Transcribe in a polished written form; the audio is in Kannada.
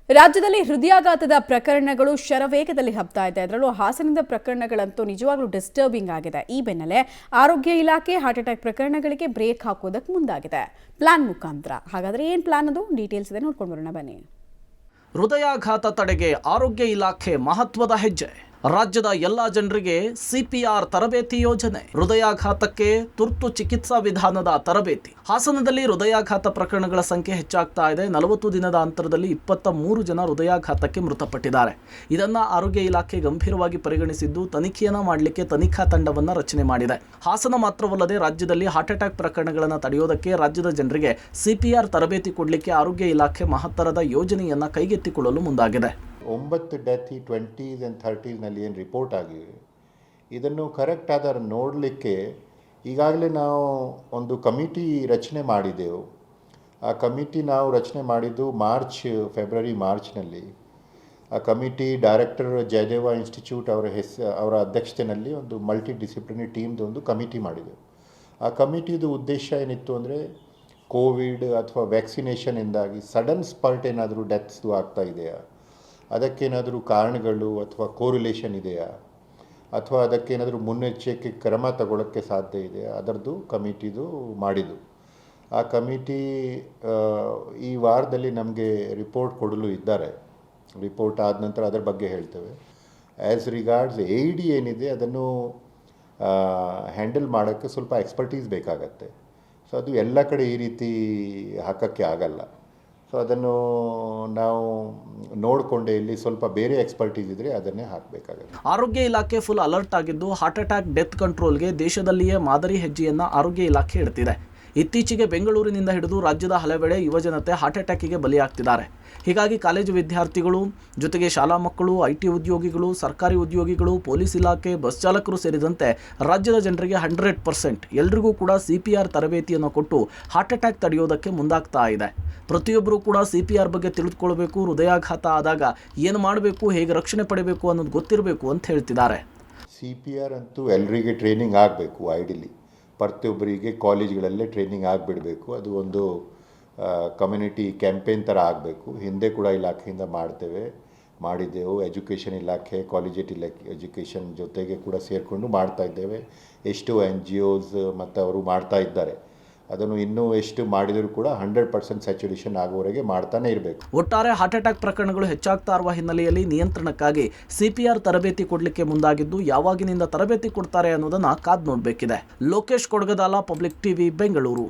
ರಾಜ್ಯದಲ್ಲಿ ಹೃದಯಾಘಾತದ ಪ್ರಕರಣಗಳು ಶರವೇಗದಲ್ಲಿ ಹಬ್ತಾ ಇದೆ. ಅದರಲ್ಲೂ ಹಾಸನದ ಪ್ರಕರಣಗಳಂತೂ ನಿಜವಾಗ್ಲೂ ಡಿಸ್ಟರ್ಬಿಂಗ್ ಆಗಿದೆ. ಈ ಬೆನ್ನಲ್ಲೇ ಆರೋಗ್ಯ ಇಲಾಖೆ ಹಾರ್ಟ್ ಅಟ್ಯಾಕ್ ಪ್ರಕರಣಗಳಿಗೆ ಬ್ರೇಕ್ ಹಾಕೋದಕ್ಕೆ ಮುಂದಾಗಿದೆ ಪ್ಲಾನ್ ಮುಖಾಂತರ. ಹಾಗಾದ್ರೆ ಏನು ಪ್ಲಾನ್ ಅದು ಡೀಟೇಲ್ಸ್ ಇದೆ, ನೋಡ್ಕೊಂಡು ಬರೋಣ ಬನ್ನಿ. ಹೃದಯಾಘಾತ ತಡೆಗೆ ಆರೋಗ್ಯ ಇಲಾಖೆ ಮಹತ್ವದ ಹೆಜ್ಜೆ. ರಾಜ್ಯದ ಎಲ್ಲ ಜನರಿಗೆ ಸಿಪಿಆರ್ ತರಬೇತಿ ಯೋಜನೆ. ಹೃದಯಾಘಾತಕ್ಕೆ ತುರ್ತು ಚಿಕಿತ್ಸಾ ವಿಧಾನದ ತರಬೇತಿ. ಹಾಸನದಲ್ಲಿ ಹೃದಯಾಘಾತ ಪ್ರಕರಣಗಳ ಸಂಖ್ಯೆ ಹೆಚ್ಚಾಗ್ತಾ ಇದೆ. 40 ದಿನದ ಅಂತರದಲ್ಲಿ 23 ಜನ ಹೃದಯಾಘಾತಕ್ಕೆ ಮೃತಪಟ್ಟಿದ್ದಾರೆ. ಇದನ್ನ ಆರೋಗ್ಯ ಇಲಾಖೆ ಗಂಭೀರವಾಗಿ ಪರಿಗಣಿಸಿದ್ದು ತನಿಖೆಯನ್ನ ಮಾಡಲಿಕ್ಕೆ ತನಿಖಾ ತಂಡವನ್ನ ರಚನೆ ಮಾಡಿದೆ. ಹಾಸನ ಮಾತ್ರವಲ್ಲದೆ ರಾಜ್ಯದಲ್ಲಿ ಹಾರ್ಟ್ ಅಟ್ಯಾಕ್ ಪ್ರಕರಣಗಳನ್ನು ತಡೆಯೋದಕ್ಕೆ ರಾಜ್ಯದ ಜನರಿಗೆ ಸಿಪಿಆರ್ ತರಬೇತಿ ಕೊಡಲಿಕ್ಕೆ ಆರೋಗ್ಯ ಇಲಾಖೆ ಮಹತ್ತರದ ಯೋಜನೆಯನ್ನ ಕೈಗೆತ್ತಿಕೊಳ್ಳಲು ಮುಂದಾಗಿದೆ. 9 ಡೆತ್ 20s ಆ್ಯಂಡ್ 30ಸ್ನಲ್ಲಿ ಏನು ರಿಪೋರ್ಟ್ ಆಗಿವೆ, ಇದನ್ನು ಕರೆಕ್ಟ್ ಆದ ನೋಡಲಿಕ್ಕೆ ಈಗಾಗಲೇ ನಾವು ಒಂದು ಕಮಿಟಿ ರಚನೆ ಮಾಡಿದೆವು. ಆ ಕಮಿಟಿ ನಾವು ರಚನೆ ಮಾಡಿದ್ದು ಫೆಬ್ರವರಿ ಮಾರ್ಚ್ನಲ್ಲಿ. ಆ ಕಮಿಟಿ ಡೈರೆಕ್ಟರ್ ಜಯದೇವ ಇನ್ಸ್ಟಿಟ್ಯೂಟ್ ಅವರ ಅಧ್ಯಕ್ಷತೆಯಲ್ಲಿ ಒಂದು ಮಲ್ಟಿ ಡಿಸಿಪ್ಲಿನರಿ ಟೀಮ್ದು ಒಂದು ಕಮಿಟಿ ಮಾಡಿದೆವು. ಆ ಕಮಿಟಿದು ಉದ್ದೇಶ ಏನಿತ್ತು ಅಂದರೆ, ಕೋವಿಡ್ ಅಥವಾ ವ್ಯಾಕ್ಸಿನೇಷನಿಂದಾಗಿ ಸಡನ್ ಸ್ಪರ್ಟ್ ಏನಾದರೂ ಡೆತ್ಸ್ದು ಆಗ್ತಾ ಇದೆಯಾ, ಅದಕ್ಕೇನಾದರೂ ಕಾರಣಗಳು ಅಥವಾ ಕೋರಿಲೇಷನ್ ಇದೆಯಾ, ಅಥವಾ ಅದಕ್ಕೇನಾದರೂ ಮುನ್ನೆಚ್ಚರಿಕೆ ಕ್ರಮ ತಗೊಳ್ಳೋಕ್ಕೆ ಸಾಧ್ಯ ಇದೆಯಾ, ಅದರದ್ದು ಕಮಿಟಿದು ಮಾಡಿದ್ದು. ಆ ಕಮಿಟಿ ಈ ವಾರದಲ್ಲಿ ನಮಗೆ ರಿಪೋರ್ಟ್ ಕೊಡಲು ಇದ್ದಾರೆ. ರಿಪೋರ್ಟ್ ಆದ ನಂತರ ಅದರ ಬಗ್ಗೆ ಹೇಳ್ತೇವೆ. ಆ್ಯಸ್ ರಿಗಾರ್ಡ್ಸ್ AED ಏನಿದೆ ಅದನ್ನು ಹ್ಯಾಂಡಲ್ ಮಾಡೋಕ್ಕೆ ಸ್ವಲ್ಪ ಎಕ್ಸ್ಪರ್ಟೀಸ್ ಬೇಕಾಗತ್ತೆ. ಸೊ ಅದು ಎಲ್ಲ ಕಡೆ ಈ ರೀತಿ ಹಾಕೋಕ್ಕೆ ಆಗಲ್ಲ. ಸೊ ಅದನ್ನು ನಾವು ನೋಡಿಕೊಂಡೆ ಇಲ್ಲಿ ಸ್ವಲ್ಪ ಬೇರೆ ಎಕ್ಸ್ಪರ್ಟೀಸ್ ಇದ್ದರೆ ಅದನ್ನೇ ಹಾಕಬೇಕಾಗುತ್ತೆ. ಆರೋಗ್ಯ ಇಲಾಖೆ ಫುಲ್ ಅಲರ್ಟ್ ಆಗಿದ್ದು ಹಾರ್ಟ್ ಅಟ್ಯಾಕ್ ಡೆತ್ ಕಂಟ್ರೋಲ್ಗೆ ದೇಶದಲ್ಲಿಯೇ ಮಾದರಿ ಹೆಜ್ಜೆಯನ್ನು ಆರೋಗ್ಯ ಇಲಾಖೆ ಇಡ್ತಿದೆ. ಇತ್ತೀಚೆಗೆ ಬೆಂಗಳೂರಿನಿಂದ ಹಿಡಿದು ರಾಜ್ಯದ ಹಲವೆಡೆ ಯುವಜನತೆ ಹಾರ್ಟ್ ಅಟ್ಯಾಕಿಗೆ ಬಲಿಯಾಗ್ತಿದ್ದಾರೆ. ಹೀಗಾಗಿ ಕಾಲೇಜು ವಿದ್ಯಾರ್ಥಿಗಳು ಜೊತೆಗೆ ಶಾಲಾ ಮಕ್ಕಳು, IT ಉದ್ಯೋಗಿಗಳು, ಸರ್ಕಾರಿ ಉದ್ಯೋಗಿಗಳು, ಪೊಲೀಸ್ ಇಲಾಖೆ, ಬಸ್ ಚಾಲಕರು ಸೇರಿದಂತೆ ರಾಜ್ಯದ ಜನರಿಗೆ 100% ಎಲ್ರಿಗೂ ಕೂಡ CPR ತರಬೇತಿಯನ್ನು ಕೊಟ್ಟು ಹಾರ್ಟ್ ಅಟ್ಯಾಕ್ ತಡೆಯೋದಕ್ಕೆ ಮುಂದಾಗ್ತಾ ಇದೆ. ಪ್ರತಿಯೊಬ್ಬರೂ ಕೂಡ CPR ಬಗ್ಗೆ ತಿಳಿದುಕೊಳ್ಬೇಕು. ಹೃದಯಾಘಾತ ಆದಾಗ ಏನು ಮಾಡಬೇಕು, ಹೇಗೆ ರಕ್ಷಣೆ ಪಡೆಯಬೇಕು ಅನ್ನೋದು ಗೊತ್ತಿರಬೇಕು ಅಂತ ಹೇಳ್ತಿದ್ದಾರೆ. CPR ಅಂತೂ ಎಲ್ಲರಿಗೆ ಟ್ರೈನಿಂಗ್ ಆಗಬೇಕು. ಐಡಿಲಿ ಪ್ರತಿಯೊಬ್ಬರಿಗೆ ಕಾಲೇಜ್ಗಳಲ್ಲೇ ಟ್ರೈನಿಂಗ್ ಆಗಿಬಿಡಬೇಕು. ಅದು ಒಂದು ಕಮ್ಯುನಿಟಿ ಕ್ಯಾಂಪೇನ್ ಥರ ಆಗಬೇಕು. ಹಿಂದೆ ಕೂಡ ಇಲಾಖೆಯಿಂದ ಮಾಡಿದ್ದೆವು. ಎಜುಕೇಷನ್ ಇಲಾಖೆ, ಕಾಲೇಜೇಟ್ ಎಜುಕೇಷನ್ ಜೊತೆಗೆ ಕೂಡ ಸೇರಿಕೊಂಡು ಮಾಡ್ತಾ ಇದ್ದೇವೆ. ಎಷ್ಟು NGOs ಮತ್ತು ಅವರು ಮಾಡ್ತಾ ಇದ್ದಾರೆ. ಅದನ್ನು ಇನ್ನೂ ಎಷ್ಟು ಮಾಡಿದರೂ ಕೂಡ 100% ಸ್ಯಾಚುರೇಷನ್ ಆಗುವವರೆಗೆ ಮಾಡ್ತಾನೆ ಇರಬೇಕು. ಒಟ್ಟಾರೆ ಹಾರ್ಟ್ ಅಟ್ಯಾಕ್ ಪ್ರಕರಣಗಳು ಹೆಚ್ಚಾಗ್ತಾ ಇರುವ ಹಿನ್ನೆಲೆಯಲ್ಲಿ ನಿಯಂತ್ರಣಕ್ಕಾಗಿ CPR ತರಬೇತಿ ಕೊಡಲಿಕ್ಕೆ ಮುಂದಾಗಿದ್ದು ಯಾವಾಗಿನಿಂದ ತರಬೇತಿ ಕೊಡ್ತಾರೆ ಅನ್ನೋದನ್ನ ಕಾದು ನೋಡಬೇಕಿದೆ. Lokesh Kodagadala, public TV, Bengaluru.